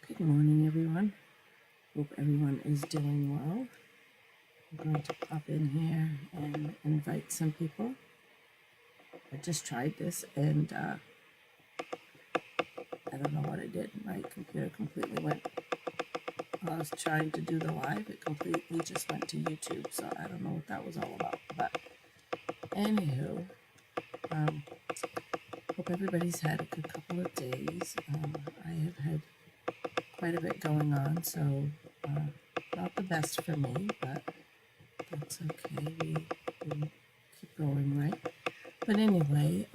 Good morning, everyone. Hope everyone is doing well. I'm going to pop in here and invite some people. I just tried this and I don't know what I did. My computer completely went, while I was trying to do the live, it completely just went to YouTube. So I don't know what that was all about. But anywho, hope everybody's had a good couple of days. I have had quite a bit going on, so not the best for me, but that's okay. We keep going, right? But anyway,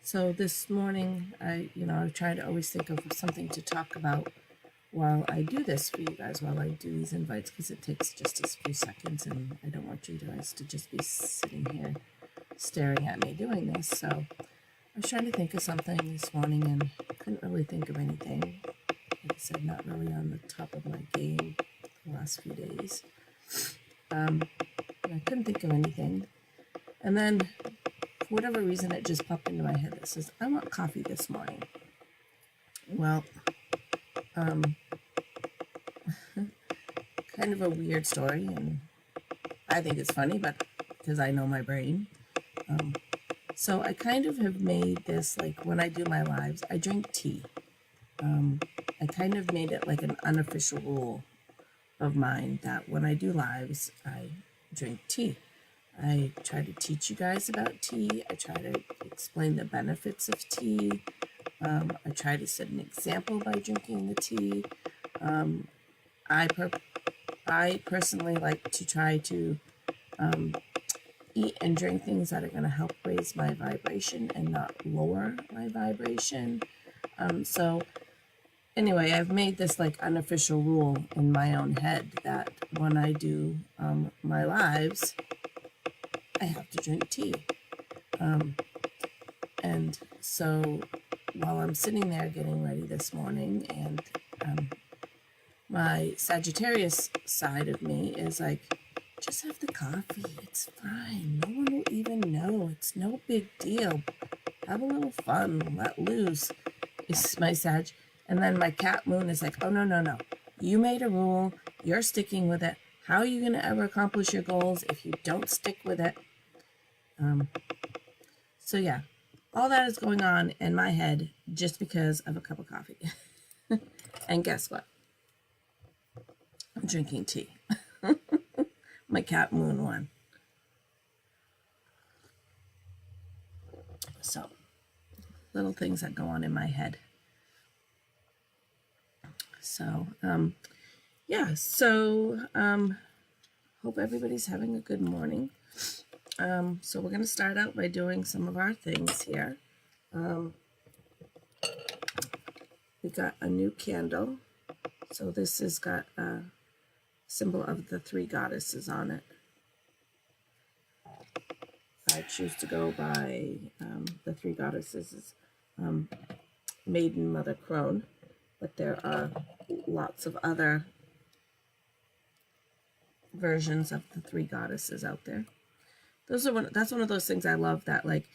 so this morning, I try to always think of something to talk about while I do this for you guys, while I do these invites, because it takes just a few seconds, and I don't want you guys to just be sitting here staring at me doing this. So I was trying to think of something this morning and couldn't really think of anything. Like I said, not really on the top of my game the last few days. And I couldn't think of anything. And then, for whatever reason, it just popped into my head that says, I want coffee this morning. Well, kind of a weird story, and I think it's funny, but because I know my brain. So I kind of have made this, like when I do my lives, I drink tea. I kind of made it like an unofficial rule of mine that when I do lives, I drink tea. I try to teach you guys about tea. I try to explain the benefits of tea. I try to set an example by drinking the tea. I personally like to try to eat and drink things that are going to help raise my vibration and not lower my vibration. So anyway, I've made this like unofficial rule in my own head that when I do my lives, I have to drink tea. And so while I'm sitting there getting ready this morning, and my Sagittarius side of me is like, just have the coffee. It's fine. No one will even know. It's no big deal. Have a little fun. Let loose. Is my Sag. And then my cat Moon is like, oh, no. You made a rule. You're sticking with it. How are you going to ever accomplish your goals if you don't stick with it? So yeah, all that is going on in my head just because of a cup of coffee. And guess what? I'm drinking tea. My cat Moon won. So, little things that go on in my head. So, yeah, so hope everybody's having a good morning. So we're going to start out by doing some of our things here. We got a new candle. So this has got a symbol of the three goddesses on it. I choose to go by the three goddesses, Maiden, Mother, Crone, but there are lots of other versions of the three goddesses out there. That's one of those things I love, that like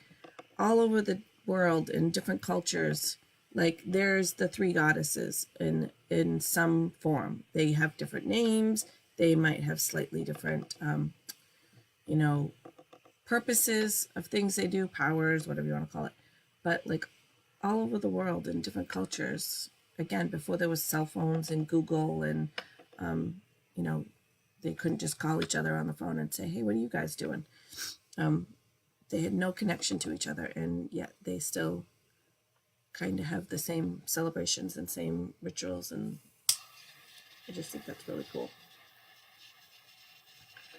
all over the world in different cultures, like there's the three goddesses in some form. They have different names. They might have slightly different, purposes of things they do, powers, whatever you want to call it. But like all over the world in different cultures, again, before there was cell phones and Google and, they couldn't just call each other on the phone and say, hey, what are you guys doing? They had no connection to each other, and yet they still kind of have the same celebrations and same rituals, and I just think that's really cool.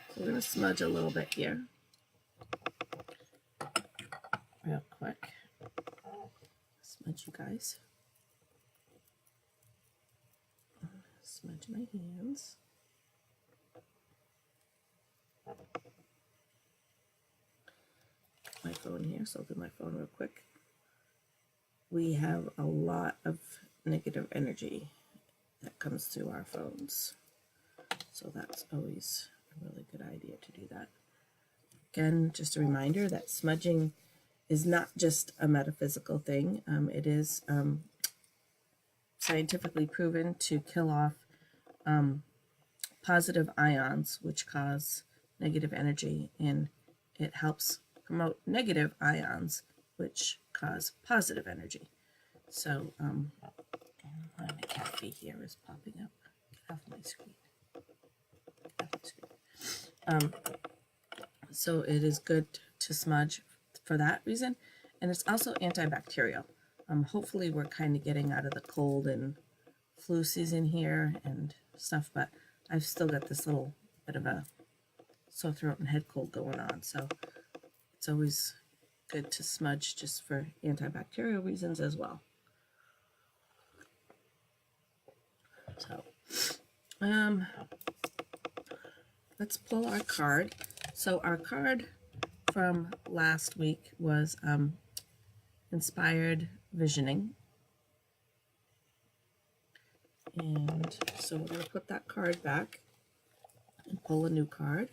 So we're going to smudge a little bit here. Real quick. Smudge you guys. Smudge my hands. My phone here, so I'll do my phone real quick. We have a lot of negative energy that comes through our phones, so that's always a really good idea to do that. Again, just a reminder that smudging is not just a metaphysical thing. It is scientifically proven to kill off positive ions, which cause negative energy, and it helps promote negative ions, which cause positive energy. So, my cafe here is popping up. Get off my screen. Get off my screen. So it is good to smudge for that reason, and it's also antibacterial. Hopefully we're kind of getting out of the cold and flu season here and stuff, but I've still got this little bit of a sore throat and head cold going on, so it's always good to smudge just for antibacterial reasons as well. So, let's pull our card. So our card from last week was Inspired Visioning. And so we're going to put that card back and pull a new card.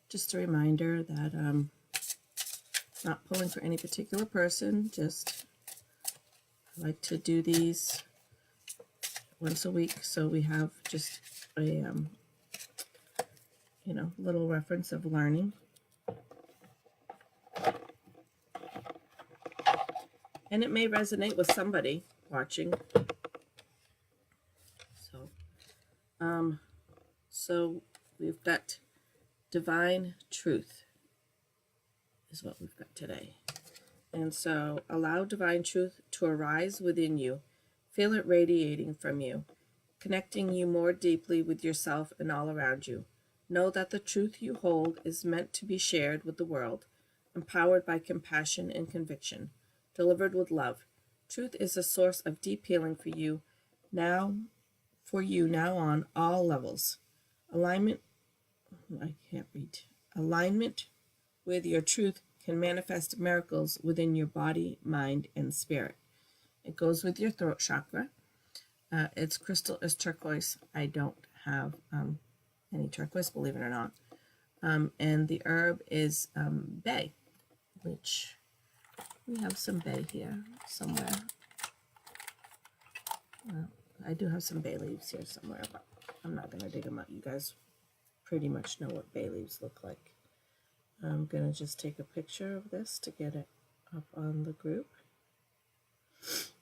Just a reminder that not pulling for any particular person, just I like to do these once a week, so we have just a little reference of learning. And it may resonate with somebody watching. So we've got Divine Truth is what we've got today. And so allow divine truth to arise within you. Feel it radiating from you, connecting you more deeply with yourself and all around you. Know that the truth you hold is meant to be shared with the world, empowered by compassion and conviction, delivered with love. Truth is a source of deep healing for you now on all levels. Alignment with your truth can manifest miracles within your body, mind, and spirit. It goes with your throat chakra. Its crystal is turquoise. I don't have any turquoise, believe it or not. And the herb is bay, which we have some bay here somewhere. I do have some bay leaves here somewhere, but I'm not going to dig them up. You guys pretty much know what bay leaves look like. I'm going to just take a picture of this to get it up on the group. Put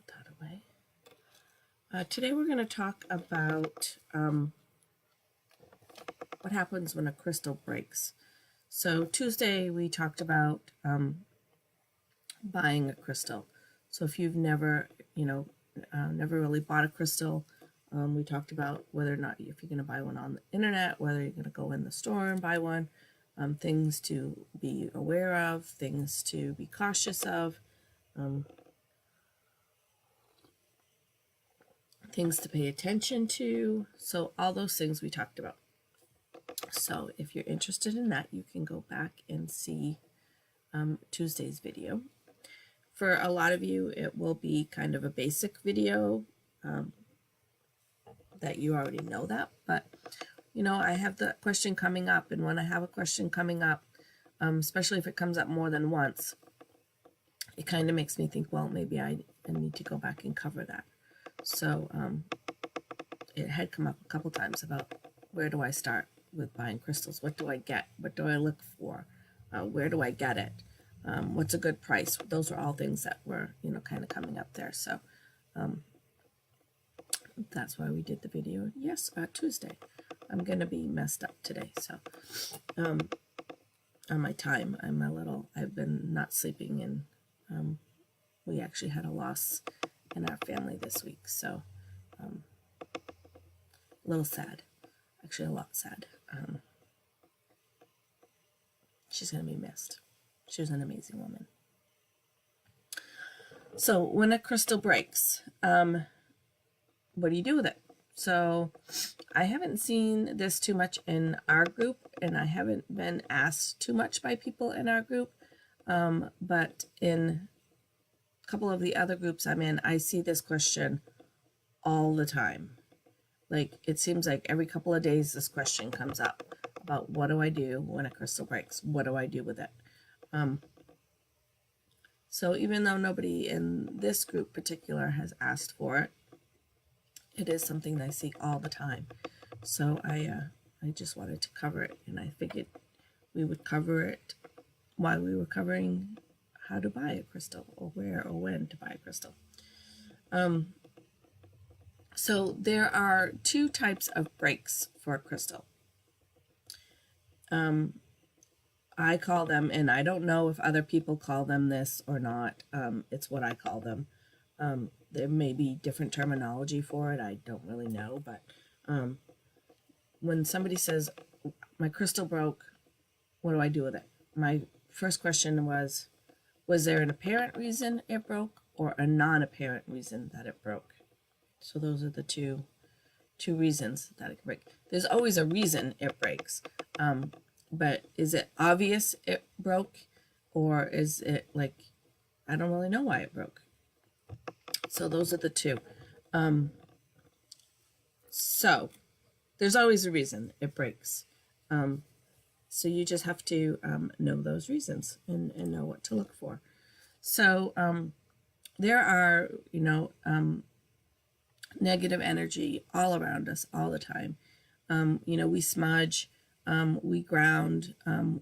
that away. Today we're going to talk about what happens when a crystal breaks. So Tuesday we talked about buying a crystal. So if you've never really bought a crystal, we talked about whether or not if you're going to buy one on the internet, whether you're going to go in the store and buy one, things to be aware of, things to be cautious of, things to pay attention to. So all those things we talked about. So if you're interested in that, you can go back and see Tuesday's video. For a lot of you, it will be kind of a basic video that you already know that. But, I have the question coming up. And when I have a question coming up, especially if it comes up more than once, it kind of makes me think, well, maybe I need to go back and cover that. So it had come up a couple times about where do I start with buying crystals? What do I get? What do I look for? Where do I get it? What's a good price? Those are all things that were, kind of coming up there. So that's why we did the video. Yes, Tuesday. I'm going to be messed up today. So on my time, I've been not sleeping, and we actually had a loss in our family this week. So a little sad, actually a lot sad. She's going to be missed. She was an amazing woman. So when a crystal breaks, what do you do with it? So I haven't seen this too much in our group, and I haven't been asked too much by people in our group. But in a couple of the other groups I'm in, I see this question all the time. Like, it seems like every couple of days this question comes up about what do I do when a crystal breaks? What do I do with it? So even though nobody in this group particular has asked for it, it is something that I see all the time. So I just wanted to cover it, and I figured we would cover it while we were covering how to buy a crystal, or where or when to buy a crystal. So there are two types of breaks for a crystal. I call them, and I don't know if other people call them this or not. It's what I call them. There may be different terminology for it. I don't really know, but when somebody says, my crystal broke, what do I do with it? My first question was there an apparent reason it broke or a non-apparent reason that it broke? So those are the two reasons that it can break. There's always a reason it breaks. But is it obvious it broke, or is it like, I don't really know why it broke? So those are the two. So there's always a reason it breaks. So you just have to know those reasons and know what to look for. So there are, negative energy all around us all the time. We smudge, we ground,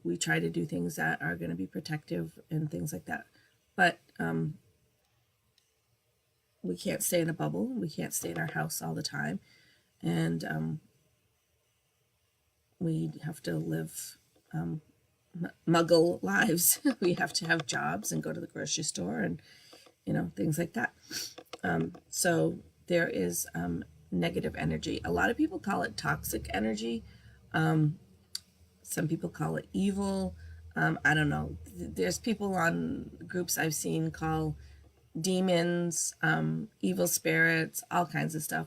we try to do things that are going to be protective and things like that. But we can't stay in a bubble. We can't stay in our house all the time. And we have to live muggle lives. We have to have jobs and go to the grocery store and, things like that. So there is negative energy. A lot of people call it toxic energy. Some people call it evil. I don't know. There's people on groups I've seen call demons, evil spirits, all kinds of stuff.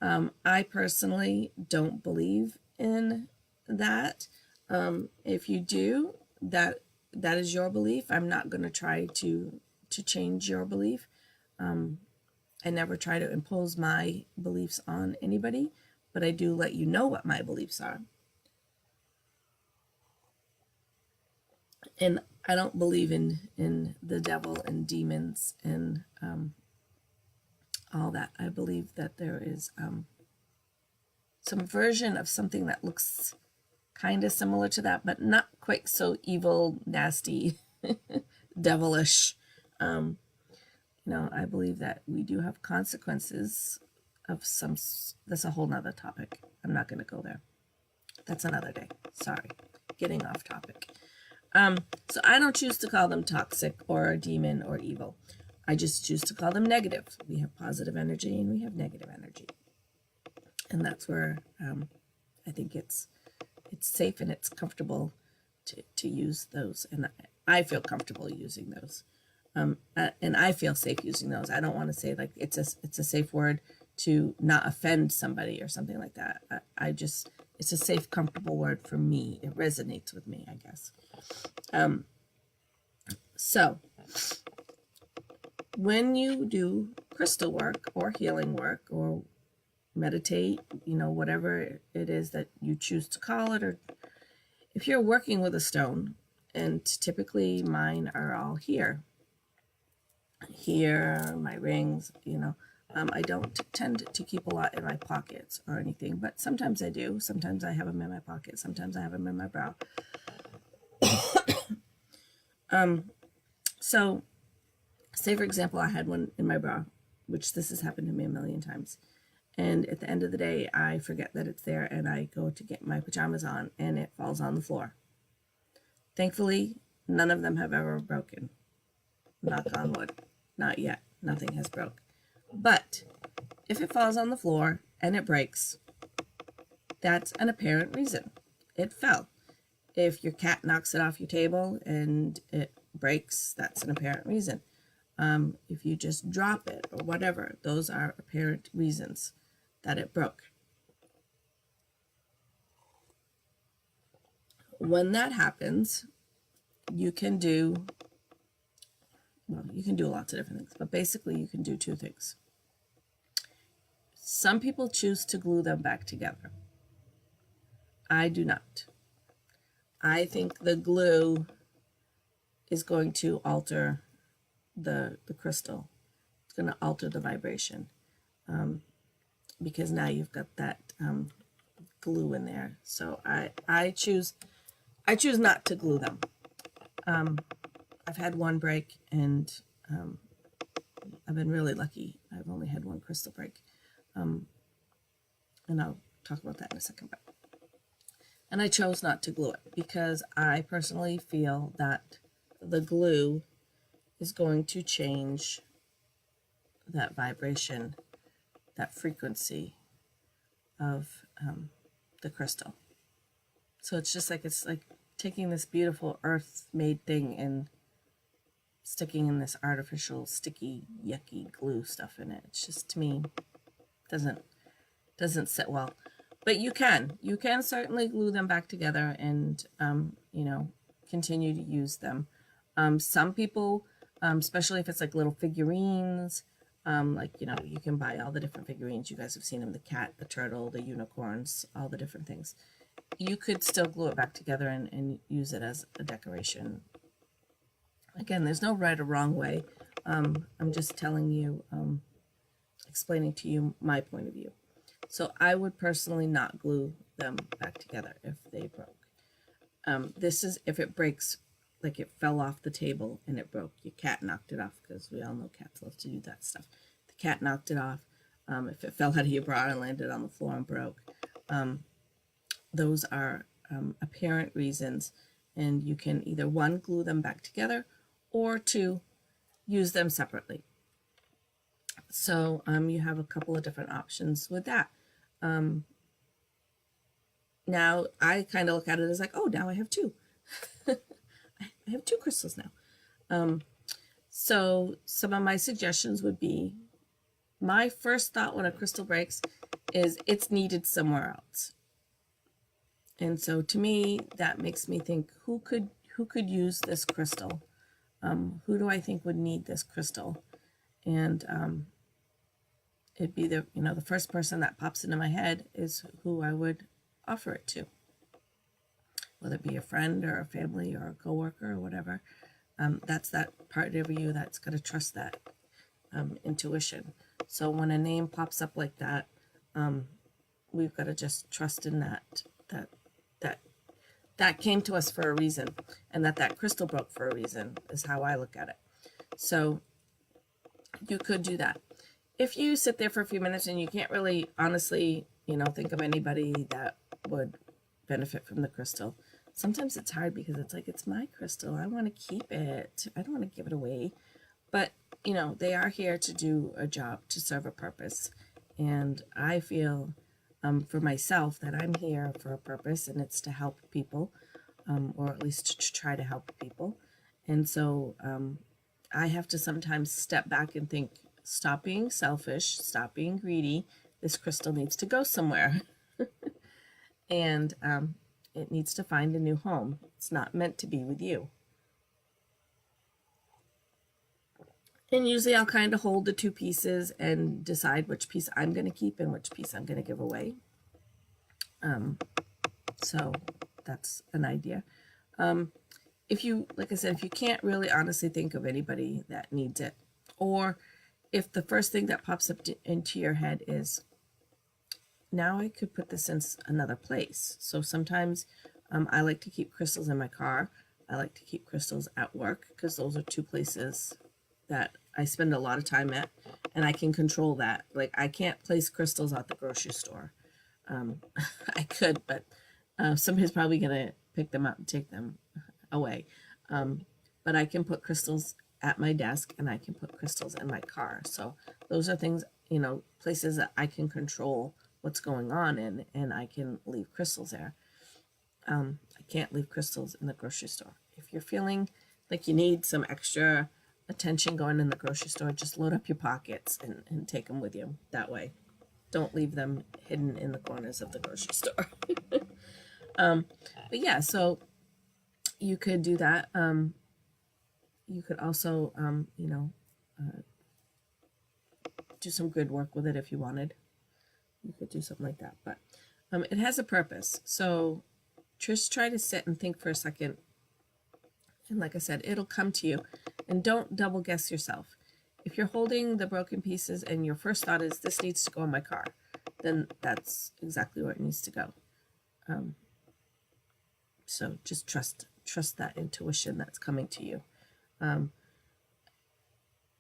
I personally don't believe in that. If you do, that is your belief. I'm not going to try to change your belief. I never try to impose my beliefs on anybody, but I do let you know what my beliefs are. And I don't believe in the devil and demons and all that. I believe that there is some version of something that looks kind of similar to that, but not quite so evil, nasty, devilish. I believe that we do have consequences of some. That's a whole nother topic. I'm not going to go there. That's another day. Sorry, getting off topic. So I don't choose to call them toxic or demon or evil. I just choose to call them negative. We have positive energy and we have negative energy. And that's where I think it's safe and it's comfortable to use those. And I feel comfortable using those. And I feel safe using those. I don't want to say like it's a safe word to not offend somebody or something like that. It's a safe, comfortable word for me. It resonates with me, I guess. So when you do crystal work or healing work or meditate, whatever it is that you choose to call it, or if you're working with a stone, and typically mine are all here, my rings, I don't tend to keep a lot in my pockets or anything, but sometimes I do. Sometimes I have them in my pocket. Sometimes I have them in my brow. So say for example, I had one in my bra, which this has happened to me a million times. And at the end of the day, I forget that it's there and I go to get my pajamas on and it falls on the floor. Thankfully, none of them have ever broken. Knock on wood. Not yet. Nothing has broke. But if it falls on the floor and it breaks, that's an apparent reason. It fell. If your cat knocks it off your table and it breaks, that's an apparent reason. If you just drop it or whatever, those are apparent reasons that it broke. When that happens, you can do well, you can do lots of different things, but basically you can do two things. Some people choose to glue them back together. I do not. I think the glue is going to alter the crystal. It's going to alter the vibration, because now you've got that glue in there. So I choose not to glue them. I've had one break, and I've been really lucky. I've only had one crystal break, and I'll talk about that in a second. And I chose not to glue it because I personally feel that the glue is going to change that vibration, that frequency of the crystal. So it's like taking this beautiful earth-made thing and sticking in this artificial sticky, yucky glue stuff in it. It's just, to me, doesn't sit well. But you can certainly glue them back together and continue to use them. Some people, especially if it's like little figurines, you can buy all the different figurines. You guys have seen them: the cat, the turtle, the unicorns, all the different things. You could still glue it back together and use it as a decoration. Again, there's no right or wrong way. I'm just telling you, explaining to you my point of view. So I would personally not glue them back together if they broke. This is if it breaks, like it fell off the table and it broke. Your cat knocked it off, because we all know cats love to do that stuff. The cat knocked it off. If it fell out of your bra and landed on the floor and broke. Those are apparent reasons, and you can either, one, glue them back together, or two, use them separately. So you have a couple of different options with that. Now I kind of look at it as like, oh, now I have two. I have two crystals now. So some of my suggestions would be, my first thought when a crystal breaks is it's needed somewhere else. And so to me, that makes me think, who could use this crystal? Who do I think would need this crystal? And it'd be the first person that pops into my head is who I would offer it to, whether it be a friend or a family or a coworker or whatever. That's that part of you that's going to trust that intuition. So when a name pops up like that, we've got to just trust in that came to us for a reason, and that crystal broke for a reason, is how I look at it. So you could do that. If you sit there for a few minutes and you can't really honestly, think of anybody that would benefit from the crystal, sometimes it's hard because it's like, it's my crystal. I want to keep it. I don't want to give it away. But, they are here to do a job, to serve a purpose. And I feel for myself that I'm here for a purpose, and it's to help people, or at least to try to help people. And so I have to sometimes step back and think, stop being selfish, stop being greedy. This crystal needs to go somewhere. And it needs to find a new home. It's not meant to be with you. And usually I'll kind of hold the two pieces and decide which piece I'm going to keep and which piece I'm going to give away. So that's an idea. If you, like I said, if you can't really honestly think of anybody that needs it, or if the first thing that pops up into your head is, now I could put this in another place. So sometimes I like to keep crystals in my car. I like to keep crystals at work, because those are two places that I spend a lot of time at, and I can control that. Like, I can't place crystals at the grocery store. I could, but somebody's probably going to pick them up and take them away. But I can put crystals at my desk, and I can put crystals in my car. So those are things, places that I can control what's going on in, and I can leave crystals there. I can't leave crystals in the grocery store. If you're feeling like you need some extra attention going in the grocery store, just load up your pockets and take them with you that way. Don't leave them hidden in the corners of the grocery store. But yeah, so you could do that. you could also, do some grid work with it if you wanted. You could do something like that, but it has a purpose. So just try to sit and think for a second. And like I said, it'll come to you. And don't double guess yourself. If you're holding the broken pieces and your first thought is, this needs to go in my car, then that's exactly where it needs to go. So just trust that intuition that's coming to you.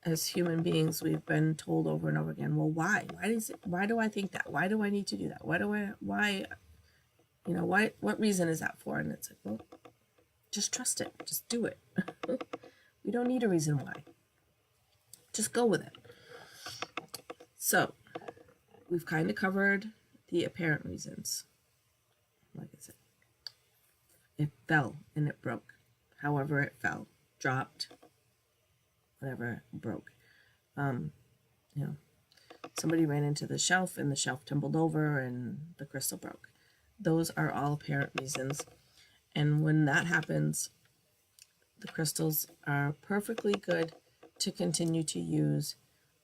As human beings, we've been told over and over again, well, why? Why do I think that? Why do I need to do that? What reason is that for? And it's like, well, just trust it. Just do it. We don't need a reason why. Just go with it. So we've kind of covered the apparent reasons. Like I said, it fell and it broke. However it fell, dropped, whatever, broke. Somebody ran into the shelf and the shelf tumbled over and the crystal broke. Those are all apparent reasons. And when that happens, the crystals are perfectly good to continue to use.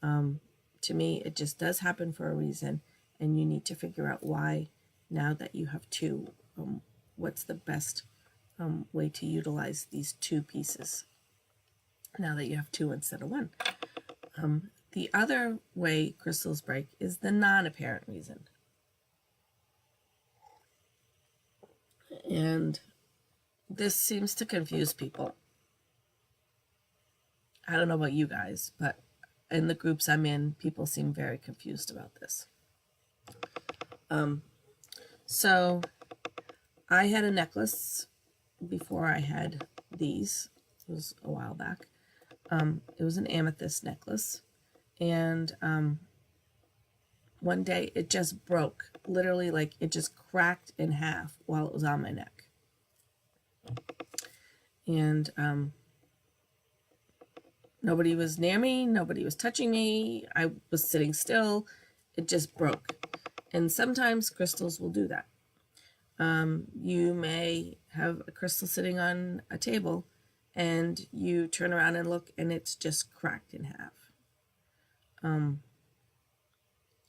To me, it just does happen for a reason, and you need to figure out why now that you have two. What's the best way to utilize these two pieces now that you have two instead of one. The other way crystals break is the non-apparent reason. And this seems to confuse people. I don't know about you guys, but in the groups I'm in, people seem very confused about this. So I had a necklace before I had these. It was a while back. It was an amethyst necklace. And one day it just broke. Literally, like, it just cracked in half while it was on my neck. And nobody was near me. Nobody was touching me. I was sitting still. It just broke. And sometimes crystals will do that. You may have a crystal sitting on a table and you turn around and look and it's just cracked in half. And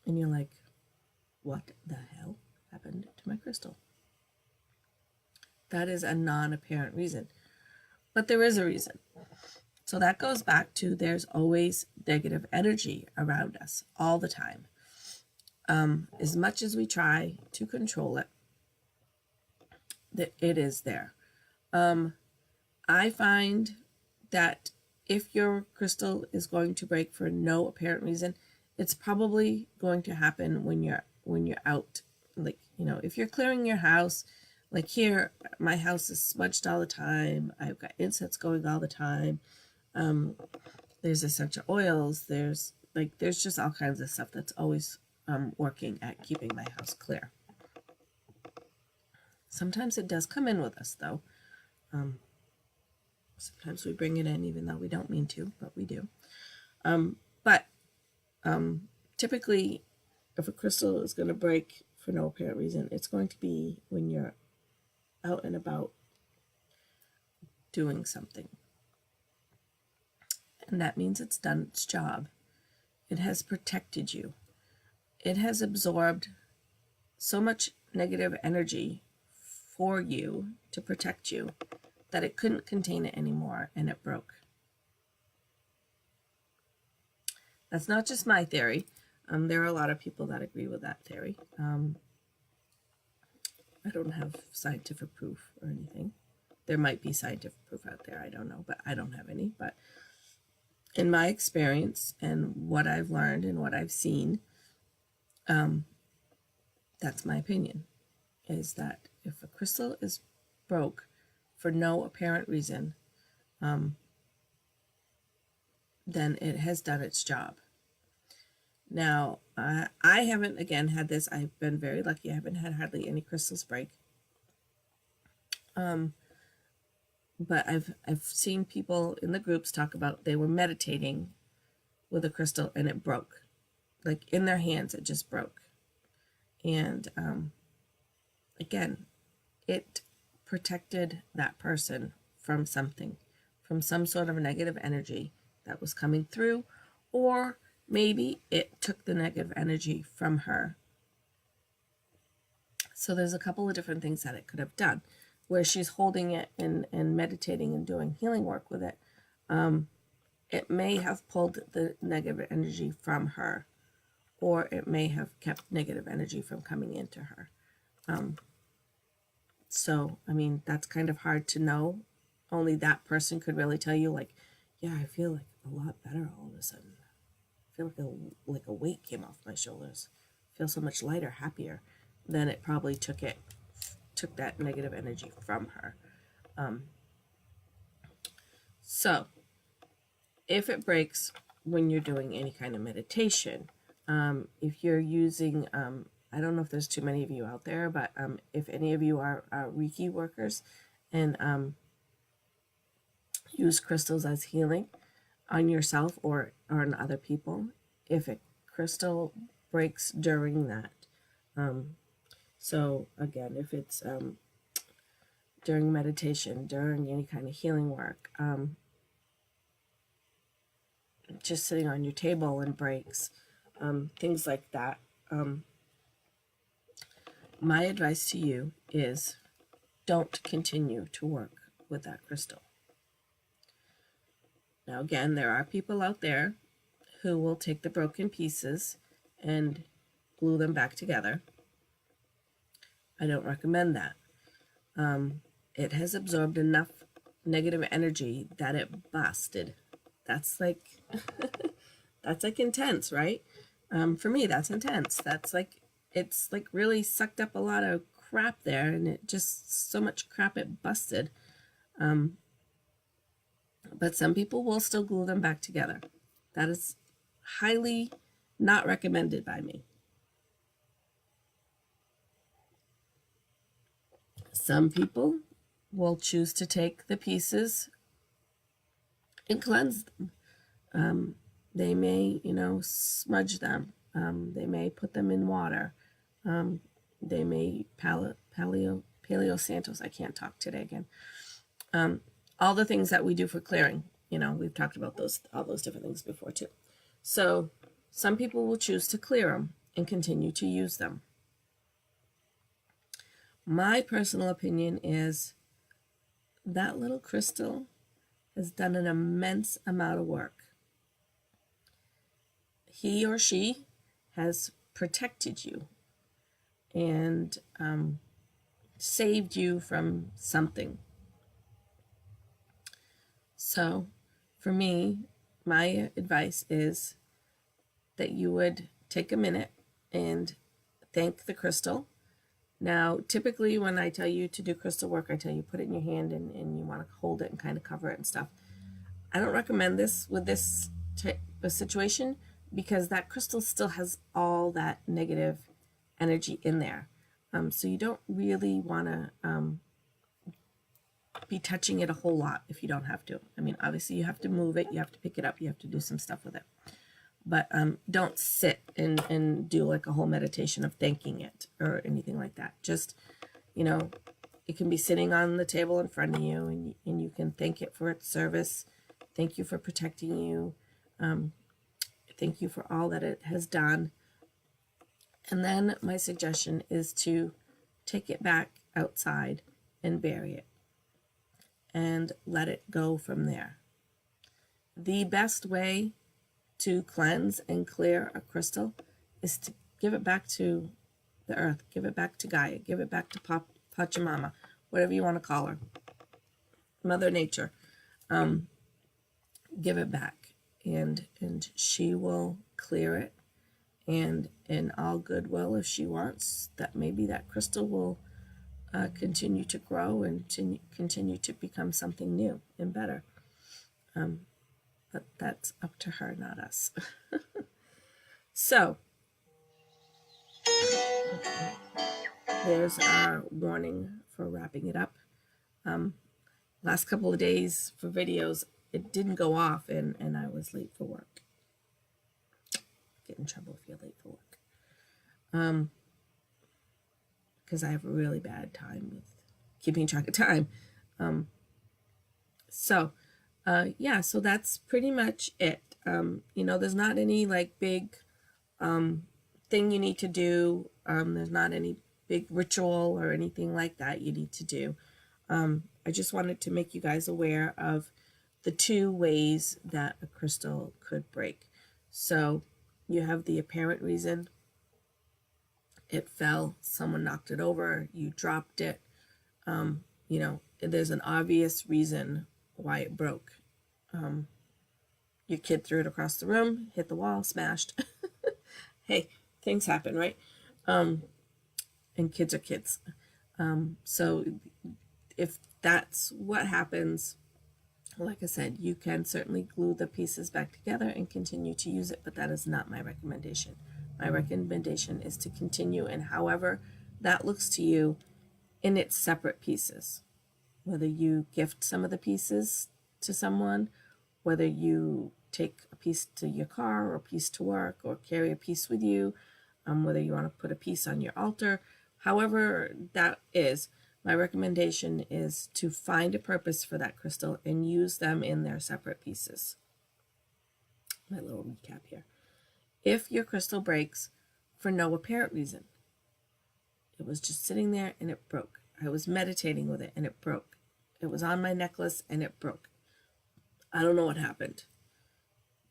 you're like, what the hell happened to my crystal? That is a non-apparent reason. But there is a reason. So that goes back to there's always negative energy around us all the time. As much as we try to control it, it is there. I find that if your crystal is going to break for no apparent reason, it's probably going to happen when you're out. Like, if you're clearing your house, like here, my house is smudged all the time. I've got incense going all the time. There's essential oils. There's just all kinds of stuff that's always working at keeping my house clear. Sometimes it does come in with us, though. Sometimes we bring it in even though we don't mean to, but we do. But typically, if a crystal is going to break for no apparent reason, it's going to be when you're out and about doing something. And that means it's done its job. It has protected you. It has absorbed so much negative energy for you to protect you that it couldn't contain it anymore and it broke. That's not just my theory. There are a lot of people that agree with that theory. I don't have scientific proof or anything. There might be scientific proof out there. I don't know, but I don't have any. But in my experience and what I've learned and what I've seen, that's my opinion, is that if a crystal is broke for no apparent reason, then it has done its job. Now, I haven't, again, had this. I've been very lucky. I haven't had hardly any crystals break. But I've seen people in the groups talk about they were meditating with a crystal and it broke. Like in their hands, it just broke. And again, it protected that person from something, from some sort of negative energy that was coming through, or maybe it took the negative energy from her. So there's a couple of different things that it could have done. Where she's holding it and meditating and doing healing work with it, it may have pulled the negative energy from her, or it may have kept negative energy from coming into her. So, I mean, that's kind of hard to know. Only that person could really tell you, like, yeah, I feel like a lot better all of a sudden. I feel like a weight came off my shoulders. I feel so much lighter, happier. Then it probably took that negative energy from her. So if it breaks when you're doing any kind of meditation, if you're using, I don't know if there's too many of you out there, but if any of you are Reiki workers and use crystals as healing on yourself or on other people, if a crystal breaks during that, so again, if it's during meditation, during any kind of healing work, just sitting on your table and breaks, things like that. My advice to you is don't continue to work with that crystal. Now, again, there are people out there who will take the broken pieces and glue them back together. I don't recommend that. It has absorbed enough negative energy that it busted. That's like, that's like intense, right? For me, that's intense. That's like, it's like really sucked up a lot of crap there, and it just, so much crap it busted. But some people will still glue them back together. That is highly not recommended by me. Some people will choose to take the pieces and cleanse them. They may, smudge them. They may put them in water. They may Paleo Santos. I can't talk today again. All the things that we do for clearing, we've talked about all those different things before too. So some people will choose to clear them and continue to use them. My personal opinion is that little crystal has done an immense amount of work. He or she has protected you and saved you from something. So for me, my advice is that you would take a minute and thank the crystal. Now, typically when I tell you to do crystal work, I tell you put it in your hand and you want to hold it and kind of cover it and stuff. I don't recommend this with this type of situation because that crystal still has all that negative energy in there. So you don't really want to be touching it a whole lot if you don't have to. I mean, obviously you have to move it, you have to pick it up, you have to do some stuff with it. But don't sit and do like a whole meditation of thanking it or anything like that. Just, it can be sitting on the table in front of you and you can thank it for its service. Thank you for protecting you. Thank you for all that it has done. And then my suggestion is to take it back outside and bury it and let it go from there. The best way to cleanse and clear a crystal is to give it back to the earth, give it back to Gaia, give it back to Pachamama, whatever you want to call her, Mother Nature. Give it back, and she will clear it, and in all goodwill, if she wants, that maybe that crystal will continue to grow and continue to become something new and better. But that's up to her, not us. So, there's our warning for wrapping it up. Last couple of days for videos, it didn't go off and I was late for work. Get in trouble if you're late for work. Because I have a really bad time with keeping track of time. yeah, so that's pretty much it. You know, there's not any like big thing you need to do. There's not any big ritual or anything like that you need to do. I just wanted to make you guys aware of the two ways that a crystal could break. So you have the apparent reason. It fell, someone knocked it over, you dropped it. You know, there's an obvious reason why it broke. Your kid threw it across the room, hit the wall, smashed. Hey, things happen, right? And kids are kids. So if that's what happens, like I said, you can certainly glue the pieces back together and continue to use it, but that is not my recommendation. My recommendation is to continue, and however that looks to you, in its separate pieces. Whether you gift some of the pieces to someone, whether you take a piece to your car or a piece to work or carry a piece with you, whether you want to put a piece on your altar, however that is, my recommendation is to find a purpose for that crystal and use them in their separate pieces. My little recap here. If your crystal breaks for no apparent reason, it was just sitting there and it broke. I was meditating with it and it broke. It was on my necklace and it broke. I don't know what happened.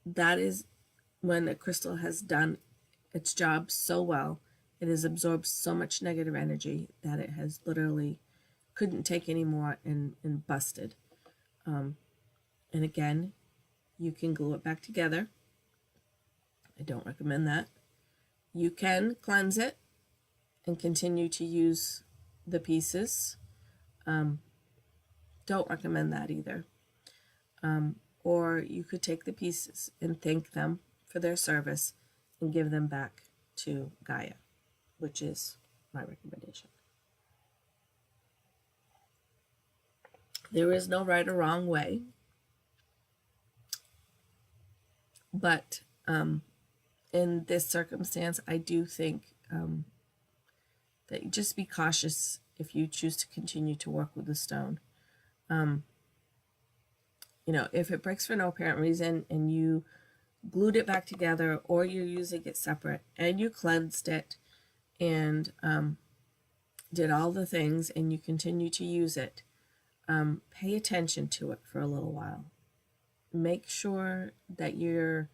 That is when a crystal has done its job so well, it has absorbed so much negative energy that it has literally couldn't take anymore and busted. And again, you can glue it back together. I don't recommend that. You can cleanse it and continue to use the pieces. Don't recommend that either. Or you could take the pieces and thank them for their service and give them back to Gaia, which is my recommendation. There is no right or wrong way, but in this circumstance, I do think that you just be cautious if you choose to continue to work with the stone. You know, if it breaks for no apparent reason and you glued it back together, or you're using it separate and you cleansed it and did all the things and you continue to use it, pay attention to it for a little while. Make sure that you're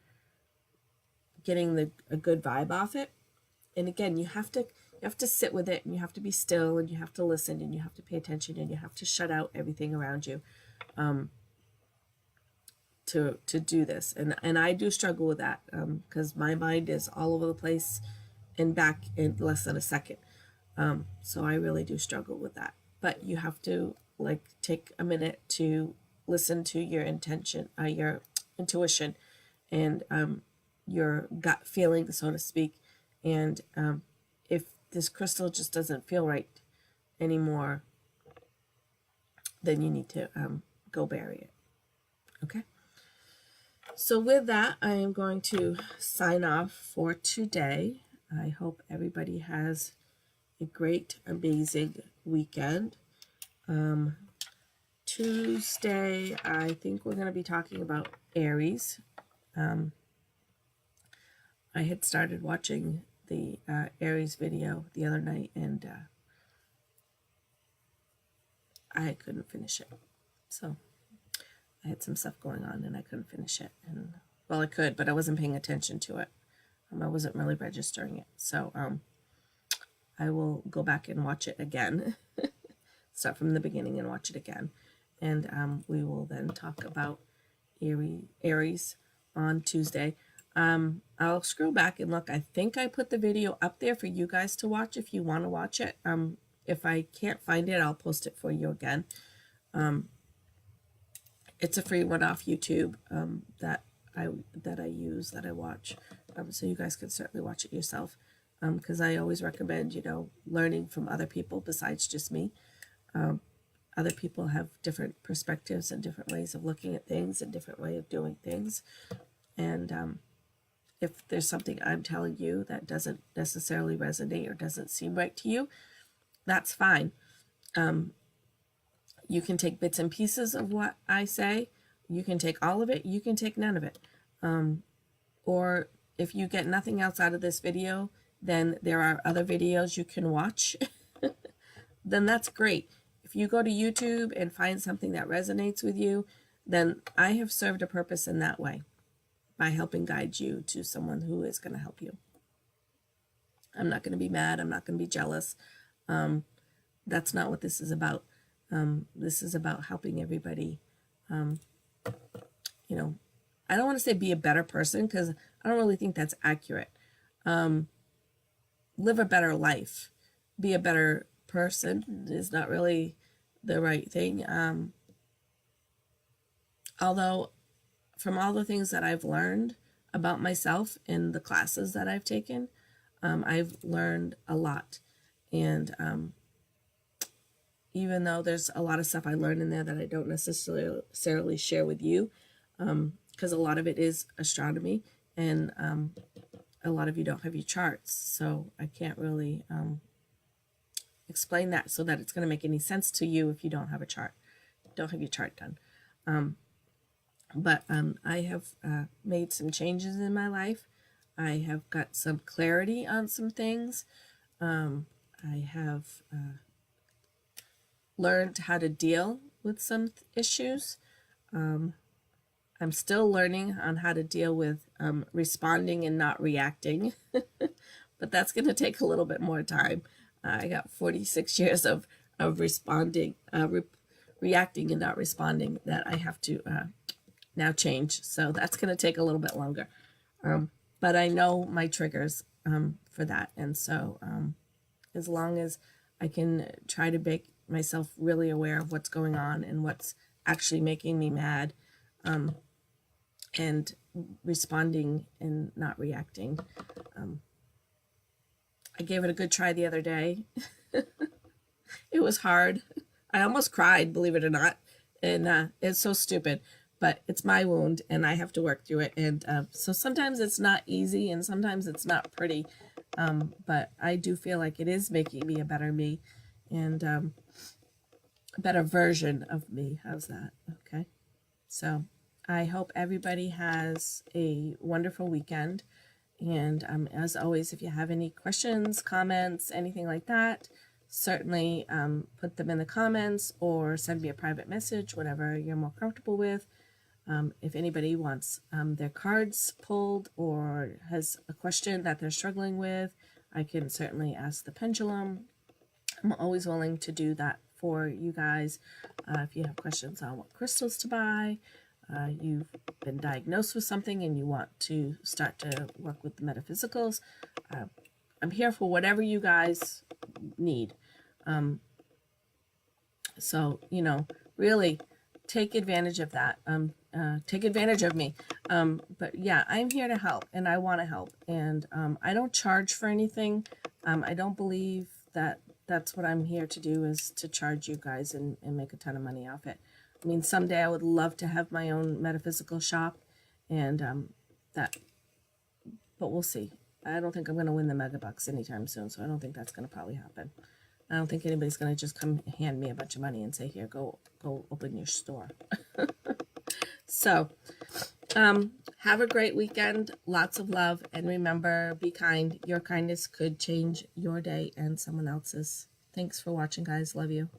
getting a good vibe off it. And again, you have to sit with it, and you have to be still, and you have to listen, and you have to pay attention, and you have to shut out everything around you to do this. And I do struggle with that because my mind is all over the place and back in less than a second. So I really do struggle with that. But you have to like take a minute to listen to your your intuition, and your gut feeling, so to speak. And if this crystal just doesn't feel right anymore, then you need to go bury it. Okay? So with that, I am going to sign off for today. I hope everybody has a great, amazing weekend. Tuesday, I think we're going to be talking about Aries. I had started watching the Aries video the other night, and I couldn't finish it. So I had some stuff going on, and I couldn't finish it. And well, I could, but I wasn't paying attention to it. I wasn't really registering it. So I will go back and watch it again. Start from the beginning and watch it again. And we will then talk about Aries on Tuesday. I'll scroll back and look. I think I put the video up there for you guys to watch if you want to watch it. If I can't find it, I'll post it for you again. It's a free one off YouTube that I use, that I watch. So you guys can certainly watch it yourself. Because I always recommend, learning from other people besides just me. Other people have different perspectives and different ways of looking at things and different way of doing things. And if there's something I'm telling you that doesn't necessarily resonate or doesn't seem right to you, that's fine. You can take bits and pieces of what I say, You can take all of it, you can take none of it. Or if you get nothing else out of this video, then there are other videos you can watch. Then that's great. If you go to YouTube and find something that resonates with you, then I have served a purpose in that way by helping guide you to someone who is going to help you. I'm not going to be mad. I'm not going to be jealous. That's not what this is about. This is about helping everybody. You know, I don't want to say be a better person, because I don't really think that's accurate. Live a better life. Be a better person is not really the right thing. Although from all the things that I've learned about myself in the classes that I've taken, I've learned a lot. And even though there's a lot of stuff I learned in there that I don't necessarily share with you, because a lot of it is astronomy, and a lot of you don't have your charts, so I can't really explain that so that it's going to make any sense to you if you don't have a chart, don't have your chart done. But I have made some changes in my life. I have got some clarity on some things. I have learned how to deal with some issues. I'm still learning on how to deal with responding and not reacting, but that's going to take a little bit more time. I got 46 years of responding, reacting and not responding that I have to now change. So that's going to take a little bit longer. But I know my triggers for that. And so as long as I can try to make myself really aware of what's going on and what's actually making me mad, and responding and not reacting. I gave it a good try the other day. It was hard. I almost cried, believe it or not. And it's so stupid, but it's my wound and I have to work through it. And so sometimes it's not easy and sometimes it's not pretty. But I do feel like it is making me a better me and a better version of me. How's that? Okay. So I hope everybody has a wonderful weekend. And as always, if you have any questions, comments, anything like that, certainly put them in the comments or send me a private message, whatever you're more comfortable with. If anybody wants their cards pulled or has a question that they're struggling with, I can certainly ask the pendulum. I'm always willing to do that for you guys. If you have questions on what crystals to buy, you've been diagnosed with something and you want to start to work with the metaphysicals, I'm here for whatever you guys need. So, you know, really take advantage of that. Take advantage of me. But yeah, I'm here to help and I want to help. And I don't charge for anything. I don't believe that that's what I'm here to do, is to charge you guys and make a ton of money off it. I mean, someday I would love to have my own metaphysical shop, and but we'll see. I don't think I'm going to win the megabucks anytime soon, so I don't think that's going to probably happen. I don't think anybody's going to just come hand me a bunch of money and say, here, go open your store. So, have a great weekend. Lots of love, and remember, be kind. Your kindness could change your day and someone else's. Thanks for watching, guys. Love you.